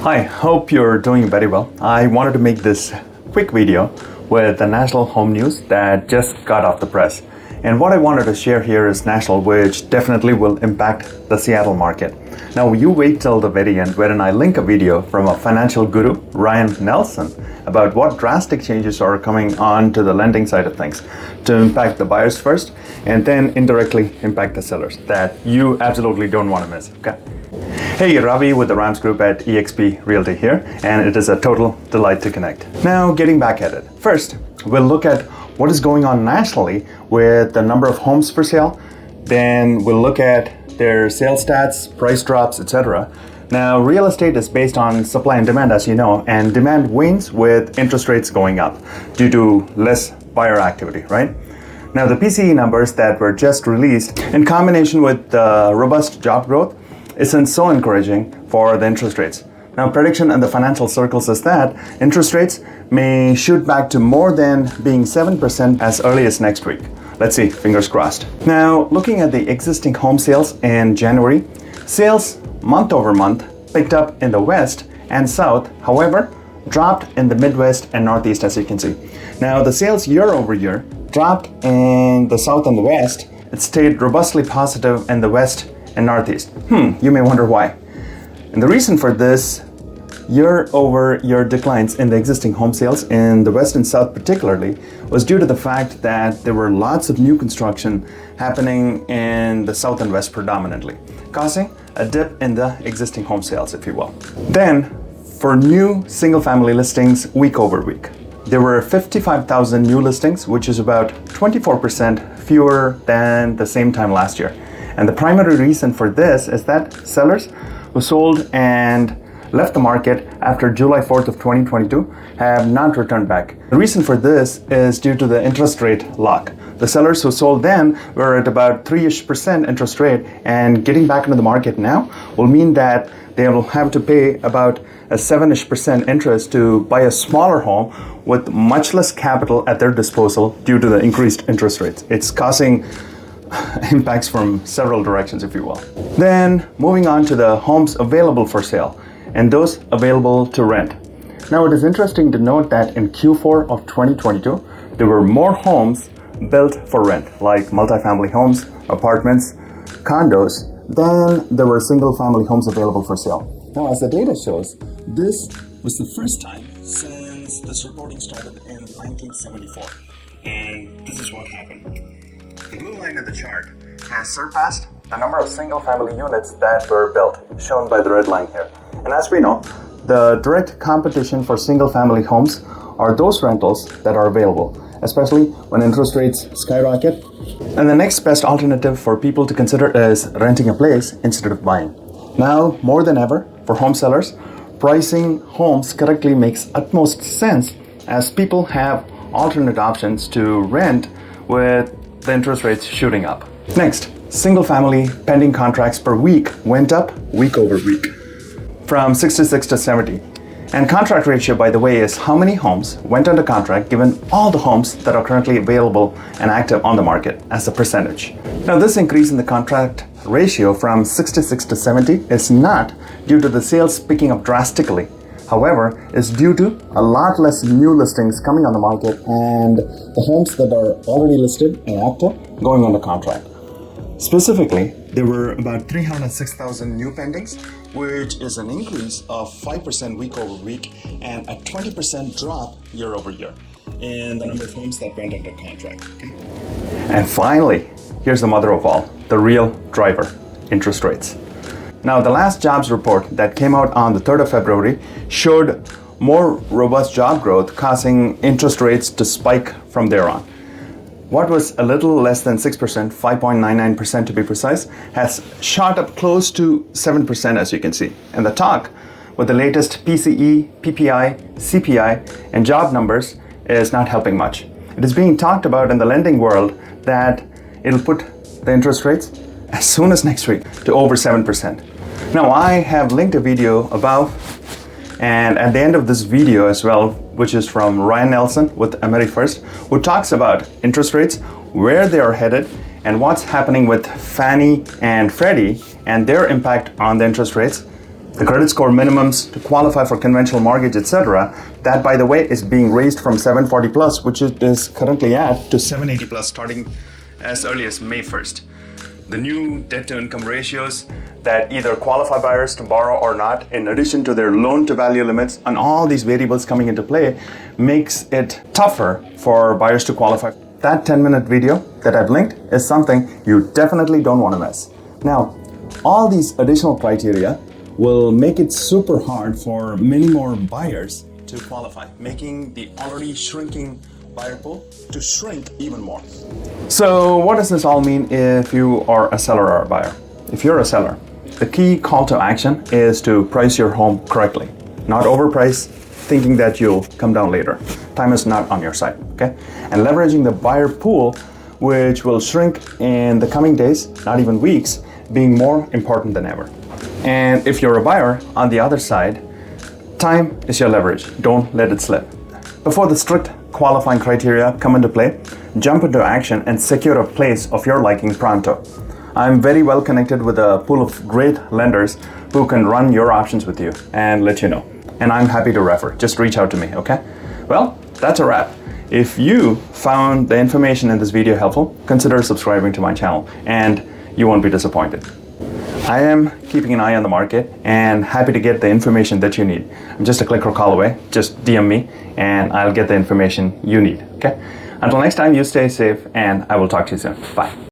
Hi, hope you're doing very well. I wanted to make this quick video with the national home news that just got off the press. And what I wanted to share here is national, which definitely will impact the Seattle market. Now, you wait till the very end wherein I link a video from a financial guru, Ryan Nelson, about what drastic changes are coming on to the lending side of things to impact the buyers first and then indirectly impact the sellers that you absolutely don't want to miss, okay? Hey, Ravi with the Rams Group at eXp Realty here, and it is a total delight to connect. Now, getting back at it. First, we'll look at what is going on nationally with the number of homes for sale. Then we'll look at their sales stats, price drops, etc. Now, real estate is based on supply and demand, as you know, and demand wanes with interest rates going up due to less buyer activity, right? Now, the PCE numbers that were just released in combination with the robust job growth isn't so encouraging for the interest rates. Now, prediction in the financial circles is that interest rates may shoot back to more than being 7% as early as next week. Let's see, fingers crossed. Now, looking at the existing home sales in January, sales month over month picked up in the West and South, however, dropped in the Midwest and Northeast, as you can see. Now, the sales year over year dropped in the South and the West. It stayed robustly positive in the West and Northeast. You may wonder why. And the reason for this year-over-year declines in the existing home sales in the West and South particularly was due to the fact that there were lots of new construction happening in the South and West predominantly, causing a dip in the existing home sales, if you will. Then, for new single-family listings week over week, there were 55,000 new listings, which is about 24% fewer than the same time last year. And the primary reason for this is that sellers who sold and left the market after July 4th of 2022 have not returned back. The reason for this is due to the interest rate lock. The sellers who sold then were at about 3% interest rate, and getting back into the market now will mean that they will have to pay about a 7% interest to buy a smaller home with much less capital at their disposal due to the increased interest rates. It's causing impacts from several directions, if you will. Then moving on to the homes available for sale and those available to rent. Now, it is interesting to note that in Q4 of 2022, there were more homes built for rent, like multifamily homes, apartments, condos, than there were single-family homes available for sale. Now, as the data shows, this was the first time since this reporting started in 1974. And this is what happened. The blue line of the chart has surpassed the number of single-family units that were built, shown by the red line here. And as we know, the direct competition for single-family homes are those rentals that are available, especially when interest rates skyrocket. And the next best alternative for people to consider is renting a place instead of buying. Now, more than ever, for home sellers, pricing homes correctly makes utmost sense as people have alternate options to rent with the interest rates shooting up. Next, single-family pending contracts per week went up week over week from 66 to 70. And contract ratio, by the way, is how many homes went under contract given all the homes that are currently available and active on the market as a percentage. Now, this increase in the contract ratio from 66 to 70 is not due to the sales picking up drastically. However, is due to a lot less new listings coming on the market and the homes that are already listed and active going under contract. Specifically, there were about 306,000 new pendings, which is an increase of 5% week over week and a 20% drop year over year in the number of homes that went under contract. Okay? And finally, here's the mother of all, the real driver, interest rates. Now, the last jobs report that came out on the 3rd of February showed more robust job growth, causing interest rates to spike from there on. What was a little less than 6%, 5.99% to be precise, has shot up close to 7%, as you can see. And the talk with the latest PCE, PPI, CPI, and job numbers is not helping much. It is being talked about in the lending world that it'll put the interest rates as soon as next week to over 7%. Now, I have linked a video above and at the end of this video as well, which is from Ryan Nelson with 𝗧𝗵𝗲 who talks about interest rates, where they are headed, and what's happening with Fannie and Freddie and their impact on the interest rates The credit score minimums to qualify for conventional mortgage, etc., that, by the way, is being raised from 740 plus, which it is currently at, to 780 plus, starting as early as May 1st. The new debt-to-income ratios that either qualify buyers to borrow or not, in addition to their loan-to-value limits, and all these variables coming into play, makes it tougher for buyers to qualify. That 10-minute video that I've linked is something you definitely don't want to miss. Now, all these additional criteria will make it super hard for many more buyers to qualify, making the already shrinking buyer pool to shrink even more. So what does this all mean if you are a seller or a buyer? If you're a seller, the key call to action is to price your home correctly, not overprice, thinking that you'll come down later. Time is not on your side, okay? And leveraging the buyer pool, which will shrink in the coming days, not even weeks, being more important than ever. And if you're a buyer, on the other side, time is your leverage. Don't let it slip. Before the strict qualifying criteria come into play, jump into action and secure a place of your liking pronto. I'm very well connected with a pool of great lenders who can run your options with you and let you know. And I'm happy to refer. Just reach out to me, okay? Well, that's a wrap. If you found the information in this video helpful, consider subscribing to my channel and you won't be disappointed. I am keeping an eye on the market and happy to get the information that you need. I'm just a click or call away. Just DM me and I'll get the information you need, okay? Until next time, you stay safe and I will talk to you soon. Bye.